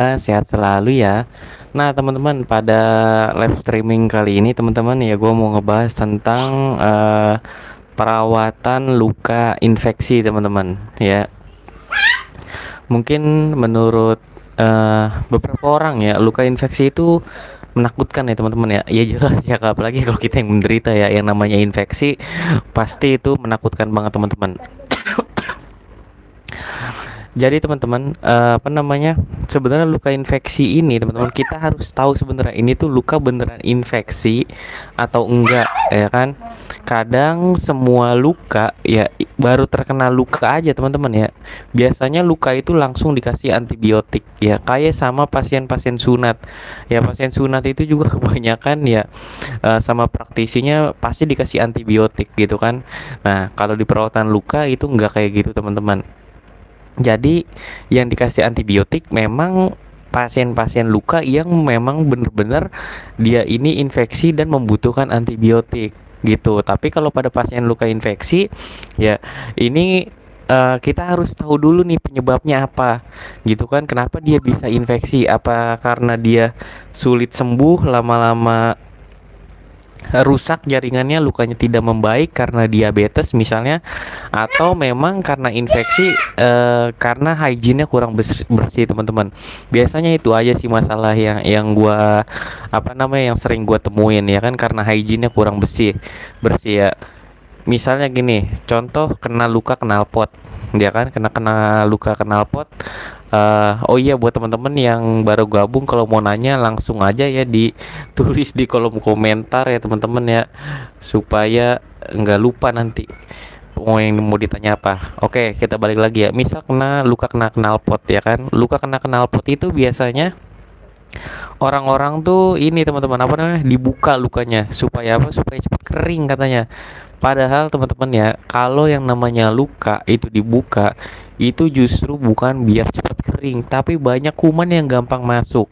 Sehat selalu ya. Nah, teman-teman, pada live streaming kali ini, teman-teman, ya gue mau ngebahas tentang perawatan luka infeksi, teman-teman. Ya, mungkin menurut beberapa orang ya, luka infeksi itu menakutkan ya, teman-teman ya. Ya jelas ya, apalagi kalau kita yang menderita ya, yang namanya infeksi pasti itu menakutkan banget, teman-teman. Jadi teman-teman, apa namanya? Sebenarnya luka infeksi ini, teman-teman, kita harus tahu sebenarnya ini tuh luka beneran infeksi atau enggak, ya kan? Kadang semua luka ya baru terkena luka aja, teman-teman ya. Biasanya luka itu langsung dikasih antibiotik ya, kayak sama pasien-pasien sunat. Ya, pasien sunat itu juga kebanyakan ya sama praktisinya pasti dikasih antibiotik gitu kan. Nah, kalau di perawatan luka itu enggak kayak gitu, teman-teman. Jadi yang dikasih antibiotik memang pasien-pasien luka yang memang benar-benar dia ini infeksi dan membutuhkan antibiotik gitu. Tapi kalau pada pasien luka infeksi ya ini kita harus tahu dulu nih penyebabnya apa gitu kan. Kenapa dia bisa infeksi? Apa karena dia sulit sembuh, lama-lama rusak jaringannya, lukanya tidak membaik karena diabetes misalnya, atau memang karena infeksi karena hygiene-nya kurang bersih, teman-teman. Biasanya itu aja sih masalah yang gua apa namanya yang sering gua temuin ya kan, karena hygiene-nya kurang bersih bersih ya. Misalnya gini, contoh kena luka knalpot, ya kan, kena luka knalpot. Oh iya, buat teman-teman yang baru gabung, kalau mau nanya langsung aja ya ditulis di kolom komentar ya, teman-teman ya, supaya nggak lupa nanti mau ditanya apa. Oke, kita balik lagi ya. Misal kena knalpot ya kan. Luka kena knalpot itu biasanya orang-orang tuh ini, teman-teman, apa namanya, dibuka lukanya supaya apa? Supaya cepat kering katanya. Padahal teman-teman ya, kalau yang namanya luka itu dibuka, itu justru bukan biar cepat kering, tapi banyak kuman yang gampang masuk.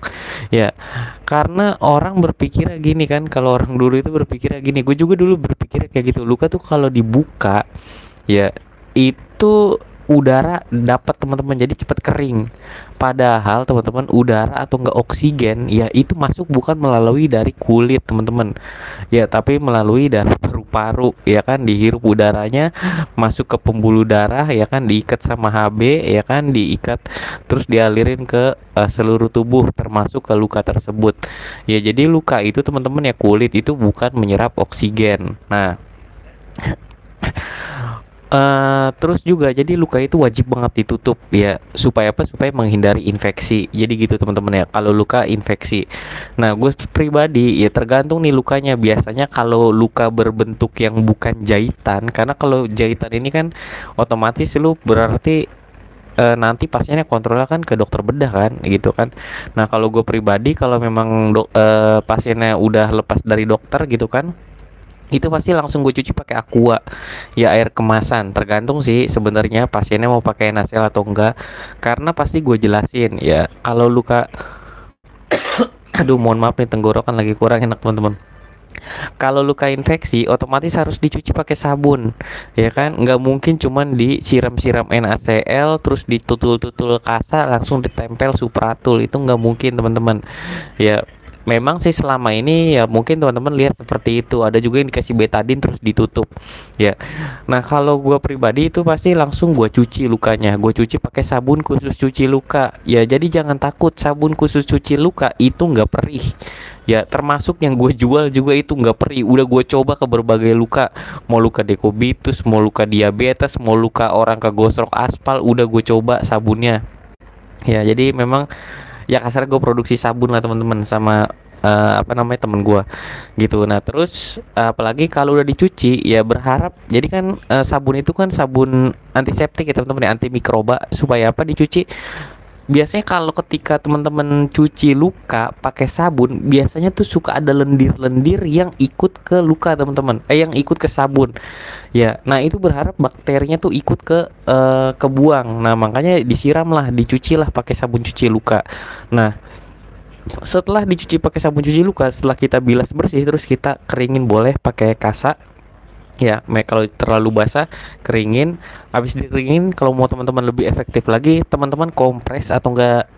Ya, karena orang berpikir gini kan, kalau orang dulu itu berpikir gini, gue juga dulu berpikir kayak gitu. Luka tuh kalau dibuka, ya itu udara dapat, teman-teman, jadi cepat kering. Padahal teman-teman, udara atau enggak oksigen ya itu masuk bukan melalui dari kulit, teman-teman, ya tapi melalui dari paru-paru ya kan, dihirup udaranya, masuk ke pembuluh darah ya kan, diikat sama HB ya kan, diikat terus dialirin ke seluruh tubuh termasuk ke luka tersebut. Ya jadi luka itu, teman-teman ya, kulit itu bukan menyerap oksigen. Nah, terus juga jadi luka itu wajib banget ditutup ya, supaya apa? Supaya menghindari infeksi. Jadi gitu, teman-teman ya, kalau luka infeksi. Nah, gue pribadi ya tergantung nih lukanya. Biasanya kalau luka berbentuk yang bukan jahitan, karena kalau jahitan ini kan otomatis lu berarti nanti pasiennya kontrolnya kan ke dokter bedah kan gitu kan. Nah, kalau gue pribadi, kalau memang pasiennya udah lepas dari dokter gitu kan, itu pasti langsung gue cuci pakai aqua ya, air kemasan. Tergantung sih sebenarnya pasiennya mau pakai nasel atau enggak, karena pasti gue jelasin ya kalau luka aduh, mohon maaf nih, tenggorokan lagi kurang enak, teman-teman. Kalau luka infeksi otomatis harus dicuci pakai sabun ya kan, nggak mungkin cuman disiram-siram NaCl terus ditutul-tutul kasa langsung ditempel Supratul, itu nggak mungkin, teman-teman ya. Memang sih selama ini ya mungkin teman-teman lihat seperti itu, ada juga yang dikasih betadin terus ditutup ya. Nah, kalau gue pribadi itu pasti langsung gue cuci lukanya, gue cuci pakai sabun khusus cuci luka ya. Jadi jangan takut, sabun khusus cuci luka itu nggak perih ya, termasuk yang gue jual juga itu nggak perih. Udah gue coba ke berbagai luka, mau luka dekubitus, mau luka diabetes, mau luka orang kegosrok aspal, udah gue coba sabunnya ya. Jadi memang ya kasar gue produksi sabun lah, teman-teman, sama apa namanya, temen gue gitu. Nah, terus apalagi kalau udah dicuci ya berharap, jadi kan sabun itu kan sabun antiseptik ya, teman-teman ya, antimikroba. Supaya apa dicuci? Biasanya kalau ketika teman-teman cuci luka pakai sabun, biasanya tuh suka ada lendir-lendir yang ikut ke luka, teman-teman, yang ikut ke sabun ya. Nah, itu berharap bakterinya tuh ikut kebuang. Nah, makanya disiram lah, dicuci lah pakai sabun cuci luka. Nah, setelah dicuci pakai sabun cuci luka, setelah kita bilas bersih, terus kita keringin, boleh pakai kasa ya. Kalau terlalu basah, keringin. Habis dikeringin, kalau mau teman-teman lebih efektif lagi, teman-teman kompres atau enggak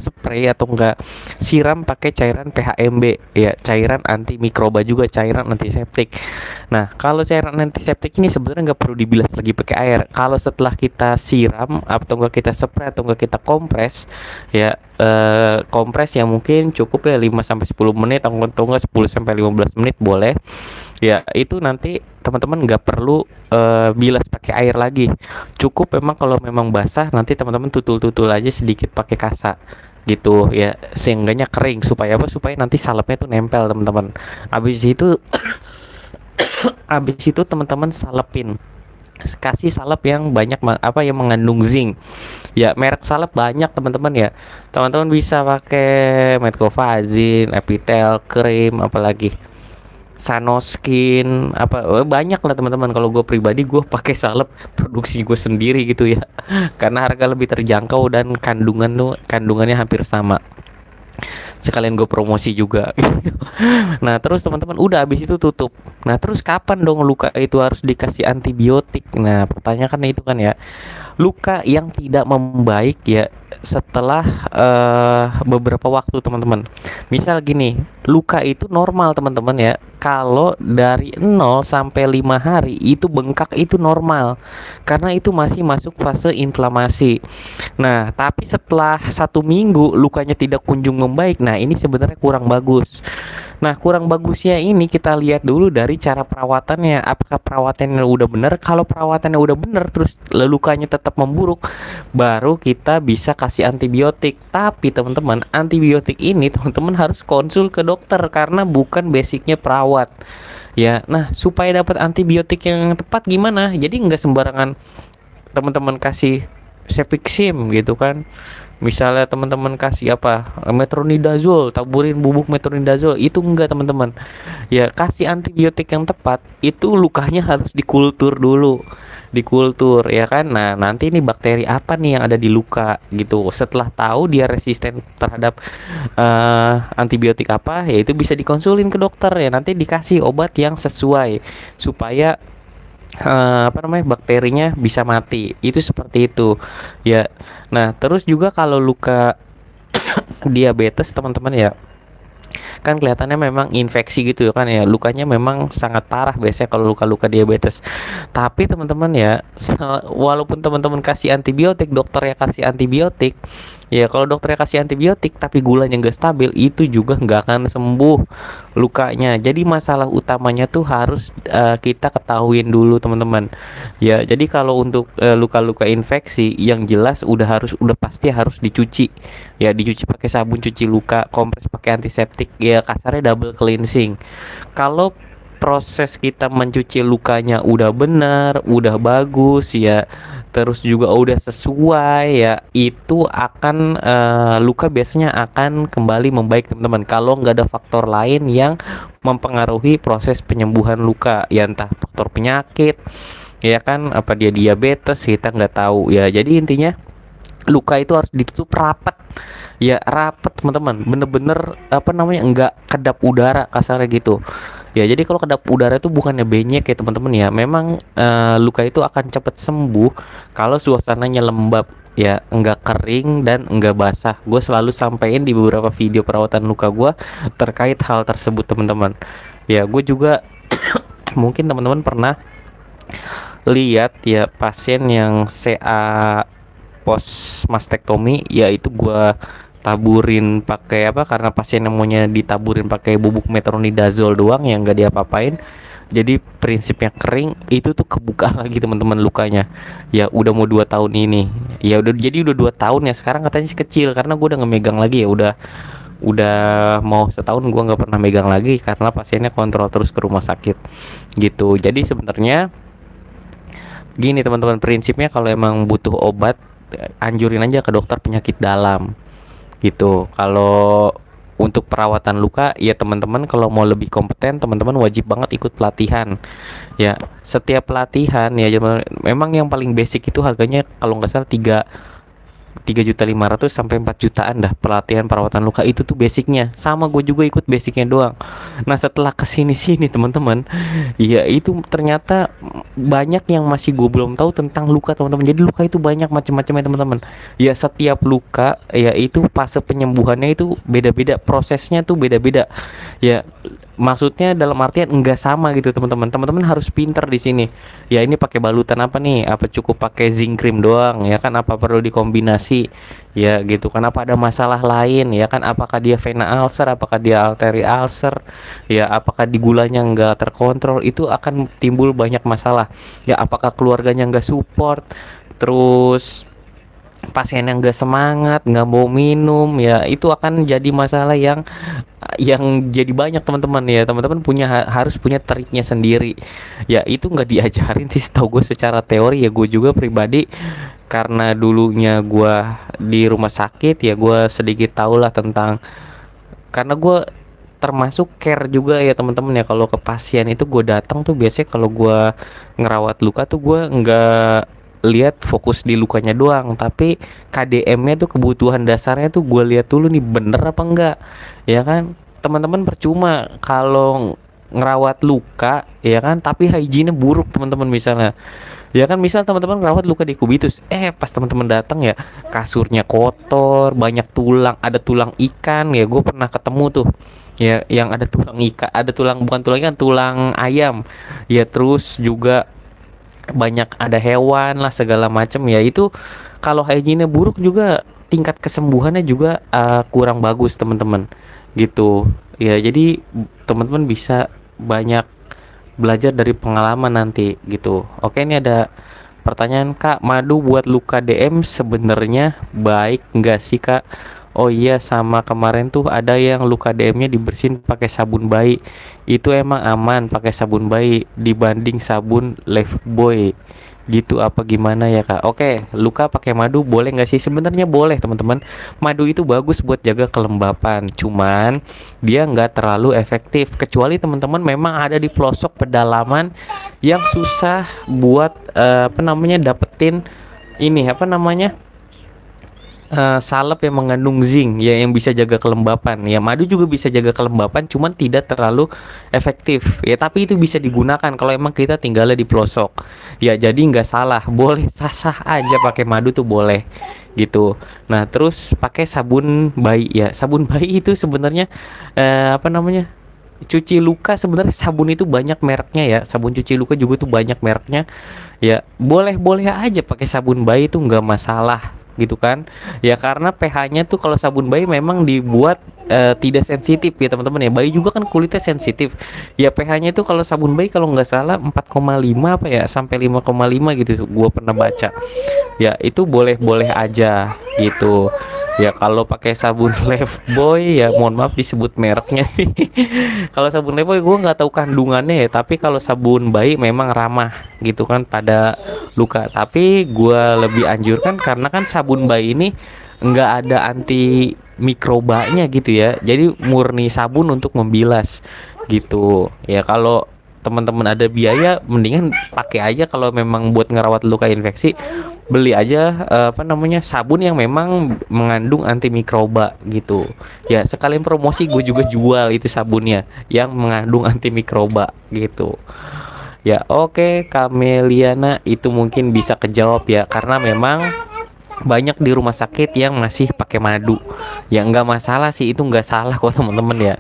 spray atau enggak siram pakai cairan PHMB, ya cairan anti mikroba juga, cairan antiseptik. Nah, kalau cairan antiseptik ini sebenarnya nggak perlu dibilas lagi pakai air. Kalau setelah kita siram atau enggak kita spray atau enggak kita kompres, ya kompres yang mungkin cukup ya 5 sampai 10 menit atau enggak 10 sampai 15 menit boleh. Ya, itu nanti teman-teman nggak perlu bilas pakai air lagi. Cukup memang kalau memang basah nanti teman-teman tutul-tutul aja sedikit pakai kasa gitu ya, seenggaknya kering supaya apa? Supaya nanti salepnya tuh nempel teman-teman. Habis itu teman-teman salepin, kasih salep yang banyak apa yang mengandung zinc. Ya, merek salep banyak teman-teman ya. Teman-teman bisa pakai Metcovazin, Epitel, krim, apalagi Sanoskin, apa banyak lah teman-teman. Kalau gue pribadi gue pakai salep produksi gue sendiri gitu ya, karena harga lebih terjangkau dan kandungannya hampir sama. Sekalian gue promosi juga gitu. Nah terus teman-teman udah habis itu tutup. Nah terus kapan dong luka itu harus dikasih antibiotik? Nah pertanyaan kan itu kan ya, luka yang tidak membaik ya setelah beberapa waktu teman-teman. Misal gini, luka itu normal teman-teman ya, kalau dari 0 sampai 5 hari itu bengkak itu normal, karena itu masih masuk fase inflamasi. Nah tapi setelah 1 minggu lukanya tidak kunjung membaik, nah ini sebenarnya kurang bagus. Nah, kurang bagusnya ini kita lihat dulu dari cara perawatannya. Apakah perawatannya udah benar? Kalau perawatannya udah benar terus lukanya tetap memburuk, baru kita bisa kasih antibiotik. Tapi teman-teman, antibiotik ini teman-teman harus konsul ke dokter karena bukan basicnya perawat. Ya, nah supaya dapat antibiotik yang tepat gimana? Jadi nggak sembarangan teman-teman kasih Cefixim gitu kan. Misalnya teman-teman kasih apa, metronidazole, taburin bubuk metronidazole, itu enggak teman-teman. Ya kasih antibiotik yang tepat, itu lukanya harus dikultur dulu, dikultur ya kan. Nah nanti ini bakteri apa nih yang ada di luka gitu. Setelah tahu dia resisten terhadap antibiotik apa, ya itu bisa dikonsulin ke dokter ya. Nanti dikasih obat yang sesuai supaya apa namanya, bakterinya bisa mati. Itu seperti itu ya. Nah terus juga kalau luka diabetes teman-teman ya, kan kelihatannya memang infeksi gitu ya kan ya, lukanya memang sangat parah biasanya kalau luka-luka diabetes. Tapi teman-teman ya, walaupun teman-teman kasih antibiotik, dokter ya kasih antibiotik, ya kalau dokternya kasih antibiotik tapi gulanya nggak stabil, itu juga nggak akan sembuh lukanya. Jadi masalah utamanya tuh harus kita ketahuin dulu teman-teman. Ya jadi kalau untuk luka-luka infeksi yang jelas udah pasti harus dicuci. Ya dicuci pakai sabun cuci luka, kompres pakai antiseptik, ya kasarnya double cleansing. Kalau proses kita mencuci lukanya udah benar, udah bagus ya, terus juga udah sesuai ya, itu akan luka biasanya akan kembali membaik teman-teman. Kalau nggak ada faktor lain yang mempengaruhi proses penyembuhan luka, ya entah faktor penyakit, ya kan, apa dia diabetes kita nggak tahu ya. Jadi intinya luka itu harus ditutup rapat ya, rapat teman-teman, bener-bener apa namanya, enggak kedap udara kasarnya gitu ya. Jadi kalau kedap udara itu bukannya benyek ya teman-teman ya, memang luka itu akan cepat sembuh kalau suasananya lembab ya, enggak kering dan enggak basah. Gue selalu sampaikan di beberapa video perawatan luka gue terkait hal tersebut teman-teman ya. Gue juga mungkin teman-teman pernah lihat ya pasien yang CA post mastektomi, yaitu gua taburin pakai apa, karena pasien yang maunya ditaburin pakai bubuk metronidazole doang yang nggak diapa-apain. Jadi prinsipnya kering, itu tuh kebuka lagi teman-teman lukanya. Ya udah mau 2 tahun ini. Ya udah 2 tahun ya, sekarang katanya sih kecil karena gua udah ngemegang lagi ya, udah mau setahun gua nggak pernah megang lagi karena pasiennya kontrol terus ke rumah sakit gitu. Jadi sebenarnya gini teman-teman, prinsipnya kalau emang butuh obat, anjurin aja ke dokter penyakit dalam gitu. Kalau untuk perawatan luka ya teman-teman, kalau mau lebih kompeten teman-teman wajib banget ikut pelatihan ya. Setiap pelatihan ya memang yang paling basic itu harganya kalau nggak salah 3.500.000 sampai 4 jutaan dah pelatihan perawatan luka. Itu tuh basicnya. Sama gue juga ikut basicnya doang. Nah setelah kesini-sini teman-teman, ya itu ternyata banyak yang masih gue belum tahu tentang luka teman-teman. Jadi luka itu banyak macam-macamnya teman-teman. Ya setiap luka ya itu fase penyembuhannya itu beda-beda, prosesnya tuh beda-beda. Ya maksudnya dalam artian enggak sama gitu teman-teman. Teman-teman harus pinter di sini. Ya ini pakai balutan apa nih? Apa cukup pakai zinc cream doang ya kan? Apa perlu dikombinasi? Ya gitu kan, apa ada masalah lain ya kan? Apakah dia vena ulcer, apakah dia arteri ulcer, ya apakah di gulanya nggak terkontrol, itu akan timbul banyak masalah. Ya apakah keluarganya nggak support, terus pasien yang nggak semangat, nggak mau minum, ya itu akan jadi masalah yang jadi banyak teman-teman. Ya teman-teman harus punya triknya sendiri. Ya itu nggak diajarin sih setahu gue secara teori. Ya gue juga pribadi karena dulunya gue di rumah sakit, ya gue sedikit tahu lah tentang, karena gue termasuk care juga ya teman-teman. Ya kalau ke pasien itu gue datang tuh biasanya kalau gue ngerawat luka tuh gue nggak lihat fokus di lukanya doang, tapi KDM-nya tuh, kebutuhan dasarnya tuh gue lihat dulu nih bener apa enggak. Ya kan teman-teman, percuma kalau ngerawat luka ya kan tapi hygiene buruk teman-teman. Misalnya ya kan, misal teman-teman ngerawat luka di kubitus, pas teman-teman datang ya kasurnya kotor, banyak tulang, ada tulang ikan. Ya gue pernah ketemu tuh ya yang ada tulang ikan, ada tulang, bukan tulang ikan, tulang ayam. Ya terus juga banyak ada hewan lah segala macam. Ya itu kalau hygiene buruk juga tingkat kesembuhannya juga kurang bagus teman-teman gitu. Ya jadi teman-teman bisa banyak belajar dari pengalaman nanti gitu. Oke, ini ada pertanyaan, Kak, madu buat luka DM sebenarnya baik nggak sih, Kak? Oh iya, sama kemarin tuh ada yang luka DM-nya dibersihin pakai sabun bayi. Itu emang aman pakai sabun bayi dibanding sabun Lifebuoy gitu apa gimana ya, Kak? Oke, luka pakai madu boleh nggak sih? Sebenarnya boleh teman-teman. Madu itu bagus buat jaga kelembapan, cuman dia nggak terlalu efektif kecuali teman-teman memang ada di pelosok pedalaman yang susah buat dapetin ini salep yang mengandung zinc ya, yang bisa jaga kelembapan. Ya madu juga bisa jaga kelembapan, cuman tidak terlalu efektif ya, tapi itu bisa digunakan kalau emang kita tinggalnya di pelosok. Ya jadi nggak salah, boleh sah-sah aja pakai madu tuh boleh gitu. Nah terus pakai sabun bayi. Ya sabun bayi itu sebenarnya cuci luka, sebenarnya sabun itu banyak mereknya ya, sabun cuci luka juga tuh banyak mereknya. Ya boleh-boleh aja pakai sabun bayi, itu nggak masalah gitu kan. Ya karena pH-nya tuh kalau sabun bayi memang dibuat tidak sensitif ya teman-teman. Ya bayi juga kan kulitnya sensitif. Ya pH-nya itu kalau sabun bayi kalau nggak salah 4,5 apa ya sampai 5,5 gitu gua pernah baca. Ya itu boleh-boleh aja gitu. Ya kalau pakai sabun Lifebuoy ya mohon maaf disebut mereknya nih. Kalau sabun Lifebuoy gue nggak tahu kandungannya ya, tapi kalau sabun bayi memang ramah gitu kan pada luka. Tapi gue lebih anjurkan karena kan sabun bayi ini nggak ada anti mikrobanya gitu ya. Jadi murni sabun untuk membilas gitu. Ya kalau teman-teman ada biaya mendingan pakai aja. Kalau memang buat ngerawat luka infeksi, beli aja sabun yang memang mengandung antimikroba gitu. Ya sekalian promosi, gue juga jual itu sabunnya yang mengandung antimikroba gitu. Ya oke, Kameliana, itu mungkin bisa kejawab ya, karena memang banyak di rumah sakit yang masih pakai madu. Ya nggak masalah sih, itu nggak salah kok teman-teman ya.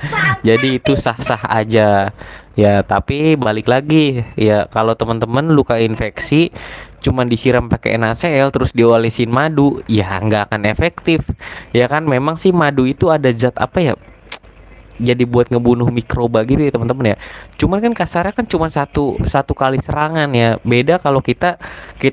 Jadi itu sah-sah aja. Ya tapi balik lagi ya, kalau teman-teman luka infeksi cuman disiram pakai NaCl terus diolesin madu, ya nggak akan efektif. Ya kan memang sih madu itu ada zat apa ya, jadi buat ngebunuh mikroba gitu ya teman-teman ya. Cuman kan kasarnya kan cuma satu satu kali serangan ya. Beda kalau kita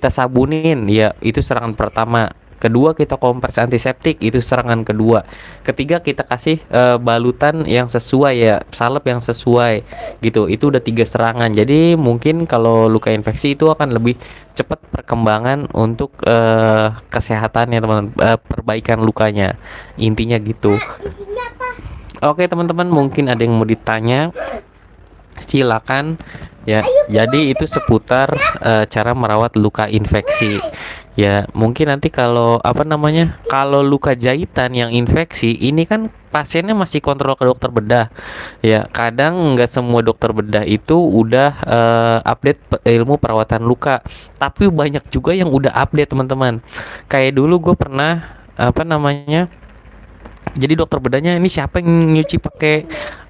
sabunin, ya itu serangan pertama. Kedua kita kompres antiseptik, itu serangan kedua. Ketiga kita kasih balutan yang sesuai ya, salep yang sesuai gitu. Itu udah 3 serangan. Jadi mungkin kalau luka infeksi itu akan lebih cepat perkembangan untuk kesehatannya teman, perbaikan lukanya. Intinya gitu. Oke teman-teman, mungkin ada yang mau ditanya, silakan ya. Jadi itu seputar cara merawat luka infeksi Ya mungkin nanti kalau apa namanya, kalau luka jahitan yang infeksi ini kan pasiennya masih kontrol ke dokter bedah. Ya kadang nggak semua dokter bedah itu udah update ilmu perawatan luka, tapi banyak juga yang udah update teman-teman. Kayak dulu gue pernah apa namanya, jadi dokter bedanya ini siapa yang nyuci pakai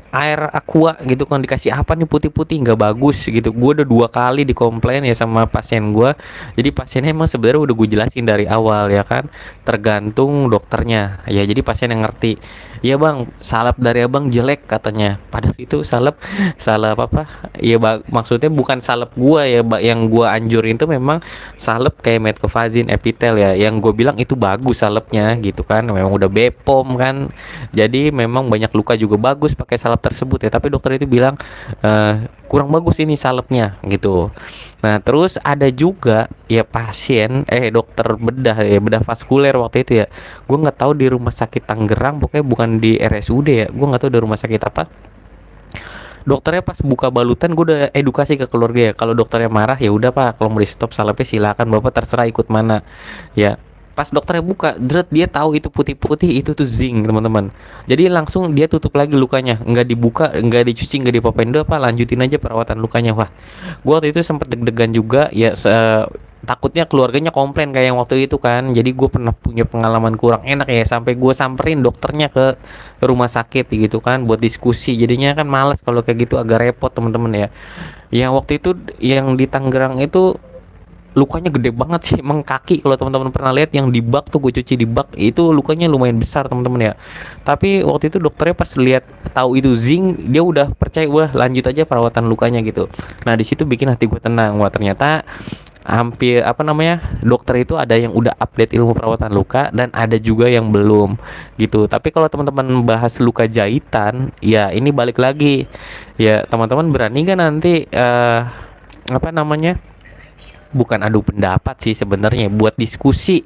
air aqua gitu kan, dikasih apa nih putih-putih nggak bagus gitu. Gue udah 2 kali dikomplain ya sama pasien gue. Jadi pasiennya emang sebenarnya udah gue jelasin dari awal ya kan, tergantung dokternya ya. Jadi pasien yang ngerti, ya bang salep dari abang jelek katanya, padahal itu salep salep apa ya bang, maksudnya bukan salep gue ya yang gue anjurin itu memang salep kayak metcovazin epitel ya, yang gue bilang itu bagus salepnya gitu kan, memang udah Bepom kan. Jadi memang banyak luka juga bagus pakai salep tersebut ya, tapi dokter itu bilang kurang bagus ini salepnya gitu. Nah terus ada juga ya pasien dokter bedah ya, bedah vaskuler waktu itu ya. Gue nggak tahu di rumah sakit Tangerang, pokoknya bukan di RSUD ya, gue nggak tahu di rumah sakit apa. Dokternya pas buka balutan gue udah edukasi ke keluarga ya, kalau dokternya marah ya udah pak, kalau mau di stop salepnya silakan bapak terserah ikut mana ya. Pas dokternya buka dret, dia tahu itu putih-putih itu tuh zinc teman-teman. Jadi langsung dia tutup lagi lukanya, nggak dibuka, nggak dicuci, nggak dipapain, udah apa lanjutin aja perawatan lukanya. Wah gue waktu itu sempet deg-degan juga ya, takutnya keluarganya komplain kayak yang waktu itu kan. Jadi gue pernah punya pengalaman kurang enak ya, sampai gue samperin dokternya ke rumah sakit gitu kan buat diskusi. Jadinya kan males kalau kayak gitu, agak repot teman-teman ya. Yang waktu itu yang di Tangerang itu lukanya gede banget sih, emang kaki kalau teman-teman pernah lihat yang di bak tuh, gue cuci di bak itu lukanya lumayan besar teman-teman ya. Tapi waktu itu dokternya pas lihat tahu itu zinc, dia udah percaya, wah lanjut aja perawatan lukanya gitu. Nah di situ bikin hati gue tenang, wah ternyata hampir apa namanya, dokter itu ada yang udah update ilmu perawatan luka dan ada juga yang belum gitu. Tapi kalau teman-teman bahas luka jahitan ya, ini balik lagi ya, teman-teman berani nggak nanti apa namanya, bukan adu pendapat sih sebenarnya, buat diskusi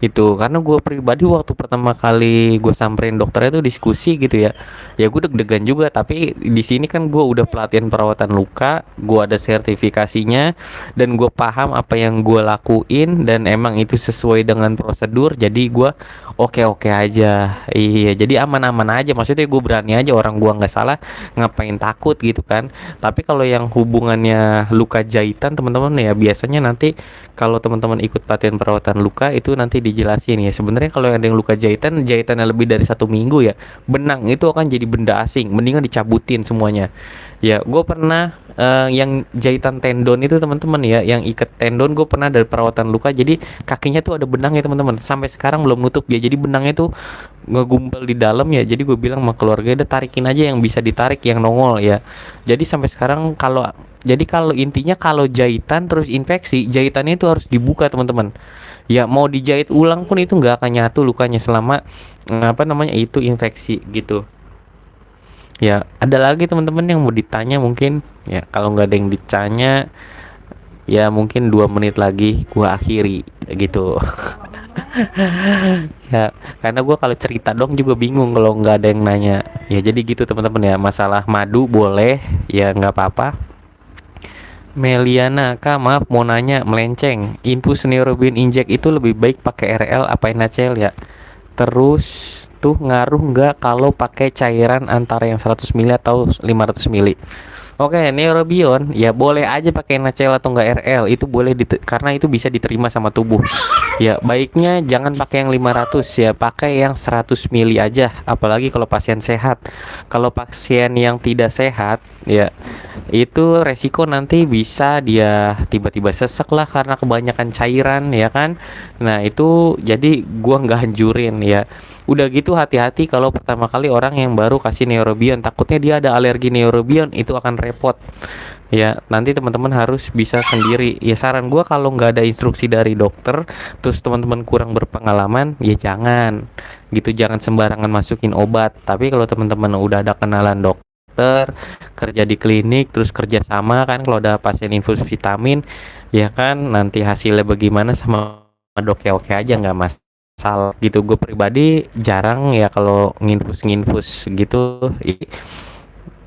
itu. Karena gue pribadi waktu pertama kali gue samperin dokter itu diskusi gitu ya, ya gue deg-degan juga. Tapi di sini kan gue udah pelatihan perawatan luka, gue ada sertifikasinya, dan gue paham apa yang gue lakuin dan emang itu sesuai dengan prosedur. Jadi gue oke-oke aja, iya jadi aman-aman aja, maksudnya gue berani aja, orang gue nggak salah ngapain takut gitu kan. Tapi kalau yang hubungannya luka jahitan teman-teman ya, biasanya nanti kalau teman-teman ikut pelatihan perawatan luka itu nanti dijelasin ya. Sebenarnya kalau ada yang luka jahitan, jahitannya lebih dari 1 minggu ya, benang itu akan jadi benda asing, mendingan dicabutin semuanya. Ya gue pernah yang jahitan tendon itu teman-teman ya, yang ikat tendon gue pernah dari perawatan luka. Jadi kakinya tuh ada benangnya teman-teman, sampai sekarang belum nutup ya, jadi benangnya tuh ngegumpal di dalam ya. Jadi gue bilang sama keluarga, udah tarikin aja yang bisa ditarik, yang nongol ya. Jadi sampai sekarang kalau intinya kalau jahitan terus infeksi, jahitannya itu harus dibuka teman-teman. Ya mau dijahit ulang pun itu nggak akan nyatu lukanya selama apa namanya itu infeksi gitu. Ya ada lagi teman-teman yang mau ditanya mungkin ya, kalau nggak ada yang ditanya ya mungkin 2 menit lagi gua akhiri gitu. Ya karena gua kalau cerita dong juga bingung kalau nggak ada yang nanya ya. Jadi gitu teman-teman ya, masalah madu boleh ya, nggak apa-apa. Meliana kak, maaf mau nanya melenceng, infus neurobion inject itu lebih baik pakai RL apa NaCl ya? Terus tuh ngaruh nggak kalau pakai cairan antara yang 100 ml atau 500 ml? Oke, neurobion ya boleh aja pakai NaCl atau enggak RL, itu boleh karena itu bisa diterima sama tubuh. Ya baiknya jangan pakai yang 500 ya, pakai yang 100 mili aja, apalagi kalau pasien sehat. Kalau pasien yang tidak sehat ya, itu resiko nanti bisa dia tiba-tiba sesek lah karena kebanyakan cairan ya kan. Nah itu jadi gua nggak anjurin ya. Udah gitu hati-hati kalau pertama kali orang yang baru kasih neurobion, takutnya dia ada alergi neurobion, itu akan repot. Ya, nanti teman-teman harus bisa sendiri. Ya saran gua kalau nggak ada instruksi dari dokter, terus teman-teman kurang berpengalaman, ya jangan. Gitu, jangan sembarangan masukin obat. Tapi kalau teman-teman udah ada kenalan dokter, kerja di klinik, terus kerja sama kan kalau ada pasien infus vitamin, ya kan nanti hasilnya bagaimana sama dok ya oke aja, nggak masalah gitu. Gue pribadi jarang ya kalau nginfus gitu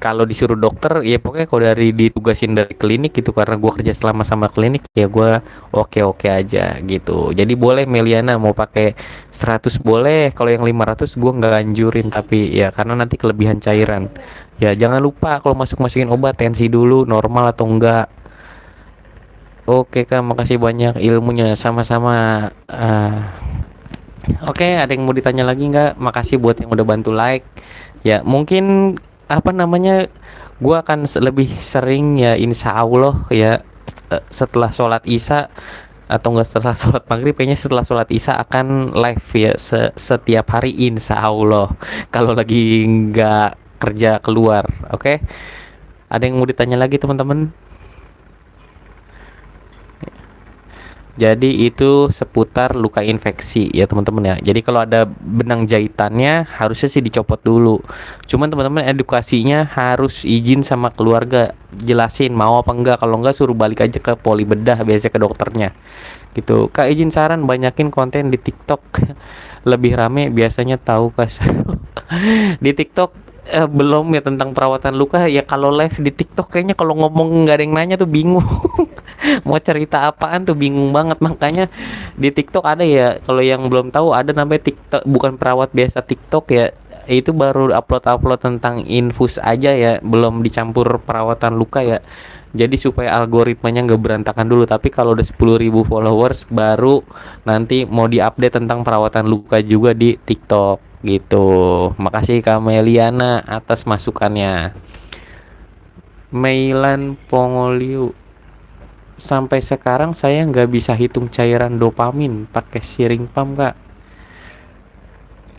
kalau disuruh dokter ya pokoknya kalau dari ditugasin dari klinik gitu, karena gua kerja selama sama klinik ya gua oke-oke aja gitu. Jadi boleh Meliana mau pakai 100 boleh, kalau yang 500 gua nggak anjurin, tapi ya karena nanti kelebihan cairan. Ya jangan lupa kalau masukin obat tensi dulu normal atau enggak. Oke Kak, makasih banyak ilmunya, sama-sama. Oke, ada yang mau ditanya lagi nggak? Makasih buat yang udah bantu like. Ya, mungkin apa namanya, gua akan lebih sering ya insya Allah ya, setelah sholat isya atau enggak setelah sholat maghrib, kayaknya setelah sholat isya akan live ya setiap hari insya Allah. Kalau lagi nggak kerja keluar, oke? Ada yang mau ditanya lagi teman-teman? Jadi itu seputar luka infeksi ya teman-teman ya. Jadi kalau ada benang jahitannya harusnya sih dicopot dulu. Cuman teman-teman edukasinya harus izin sama keluarga, jelasin mau apa enggak. Kalau enggak suruh balik aja ke poli bedah, biasanya ke dokternya. Gitu. Kak izin saran banyakin konten di TikTok. Lebih rame biasanya, tahu Kas. Di TikTok belum ya tentang perawatan luka ya. Kalau live di TikTok kayaknya kalau ngomong nggak ada yang nanya tuh bingung. Mau cerita apaan tuh bingung banget. Makanya di TikTok ada ya, kalau yang belum tahu ada namanya TikTok, bukan perawat biasa TikTok ya, itu baru upload tentang infus aja ya, belum dicampur perawatan luka ya. Jadi supaya algoritmanya nggak berantakan dulu. Tapi kalau udah 10.000 followers baru nanti mau diupdate tentang perawatan luka juga di TikTok gitu. Makasih Kak Meliana atas masukannya. Mailan Pongoliu, sampai sekarang saya nggak bisa hitung cairan dopamin pakai sharing pump Kak.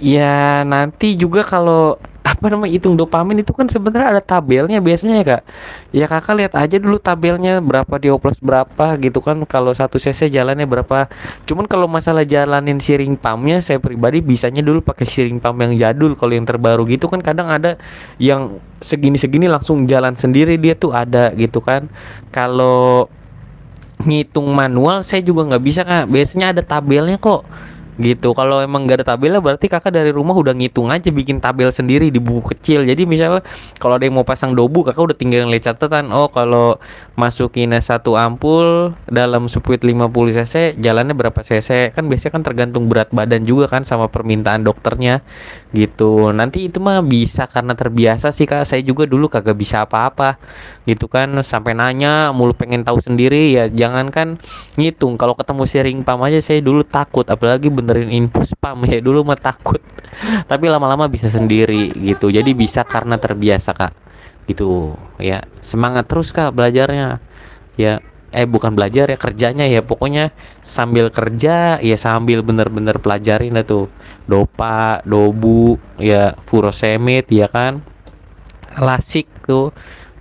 Ya nanti juga kalau apa namanya hitung dopamin itu kan sebenarnya ada tabelnya biasanya ya Kak. Ya Kakak lihat aja dulu tabelnya berapa dioplos berapa gitu kan, kalau 1 cc jalannya berapa. Cuman kalau masalah jalanin sharing pumpnya, saya pribadi bisanya dulu pakai sharing pump yang jadul. Kalau yang terbaru gitu kan kadang ada yang segini-segini langsung jalan sendiri dia tuh ada gitu kan. Kalau ngitung manual saya juga nggak bisa Kak, biasanya ada tabelnya kok gitu. Kalau emang nggak ada tabelnya berarti Kakak dari rumah udah ngitung aja, bikin tabel sendiri di buku kecil. Jadi misalnya kalau ada yang mau pasang dobu, Kakak udah tinggal lihat catatan, oh kalau masukin 1 ampul dalam spuit 50 cc jalannya berapa cc, kan biasanya kan tergantung berat badan juga kan sama permintaan dokternya gitu. Nanti itu mah bisa karena terbiasa sih Kak, saya juga dulu kagak bisa apa-apa gitu kan, sampai nanya mulu pengen tahu sendiri ya. Jangan kan ngitung, kalau ketemu sharing pump aja saya dulu takut, apalagi benerin infus pump ya, dulu mah takut. Tapi lama-lama bisa sendiri gitu, jadi bisa karena terbiasa Kak gitu ya. Semangat terus Kak belajarnya ya, bukan belajar ya, kerjanya ya, pokoknya sambil kerja ya sambil bener-bener pelajarin lah tuh dopa, dobu ya, furosemid ya kan, lasik tuh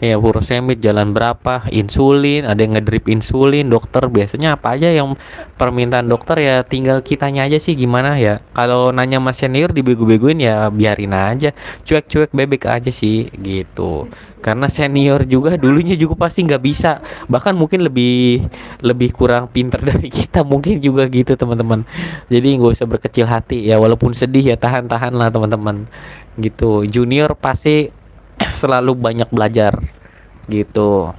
ya, furosemid jalan berapa, insulin, ada yang ngedrip insulin, dokter biasanya apa aja yang permintaan dokter ya tinggal kitanya aja sih gimana ya. Kalau nanya mas senior dibego-begoin ya biarin aja, cuek-cuek bebek aja sih gitu. Karena senior juga dulunya juga pasti nggak bisa, bahkan mungkin lebih lebih kurang pinter dari kita mungkin juga gitu teman-teman. Jadi nggak usah berkecil hati ya, walaupun sedih ya tahan-tahan lah teman-teman gitu. Junior pasti selalu banyak belajar gitu.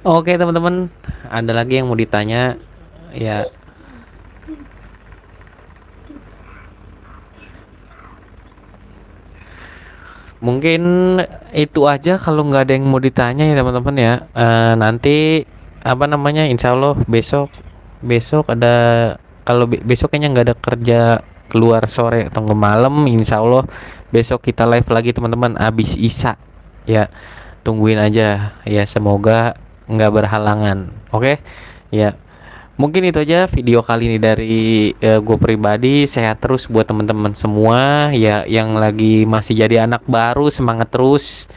Oke teman-teman, ada lagi yang mau ditanya ya? Mungkin itu aja kalau nggak ada yang mau ditanya ya teman-teman ya. Nanti apa namanya, insya Allah besok besok ada, kalau besok kayaknya nggak ada kerja keluar sore atau ke malam, insya Allah besok kita live lagi teman-teman abis Isya ya. Tungguin aja ya, semoga nggak berhalangan. Oke ya, mungkin itu aja video kali ini dari gue pribadi. Sehat terus buat teman-teman semua ya, yang lagi masih jadi anak baru semangat terus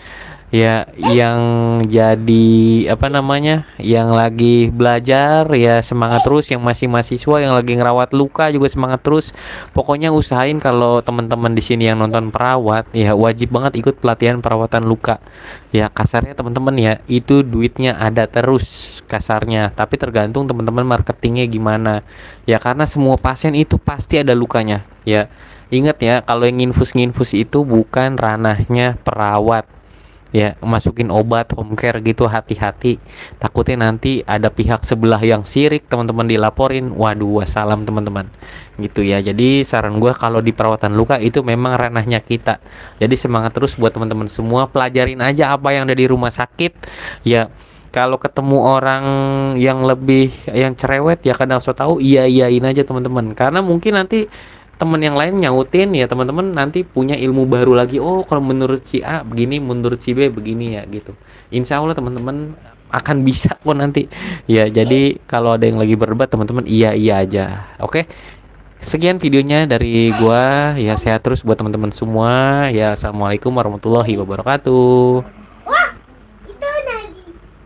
ya, yang jadi apa namanya, yang lagi belajar ya semangat terus, yang masih mahasiswa yang lagi ngerawat luka juga semangat terus. Pokoknya usahain kalau teman-teman di sini yang nonton perawat ya wajib banget ikut pelatihan perawatan luka ya. Kasarnya teman-teman ya, itu duitnya ada terus kasarnya, tapi tergantung teman-teman marketingnya gimana ya, karena semua pasien itu pasti ada lukanya ya. Ingat ya, kalau yang nginfus itu bukan ranahnya perawat ya masukin obat home care gitu, hati-hati, takutnya nanti ada pihak sebelah yang sirik teman-teman, dilaporin, waduh wassalam teman-teman gitu ya. Jadi saran gue kalau di perawatan luka itu memang ranahnya kita, jadi semangat terus buat teman-teman semua, pelajarin aja apa yang ada di rumah sakit ya. Kalau ketemu orang yang lebih yang cerewet ya kadang so tahu iya iyain aja teman-teman, karena mungkin nanti teman yang lain nyautin ya, teman-teman nanti punya ilmu baru lagi, oh kalau menurut si A begini, menurut si B begini ya gitu. Insya Allah teman-teman akan bisa kok nanti ya. Jadi kalau ada yang lagi berdebat teman-teman iya iya aja. Oke, sekian videonya dari gua ya, sehat terus buat teman-teman semua ya. Assalamualaikum warahmatullahi wabarakatuh.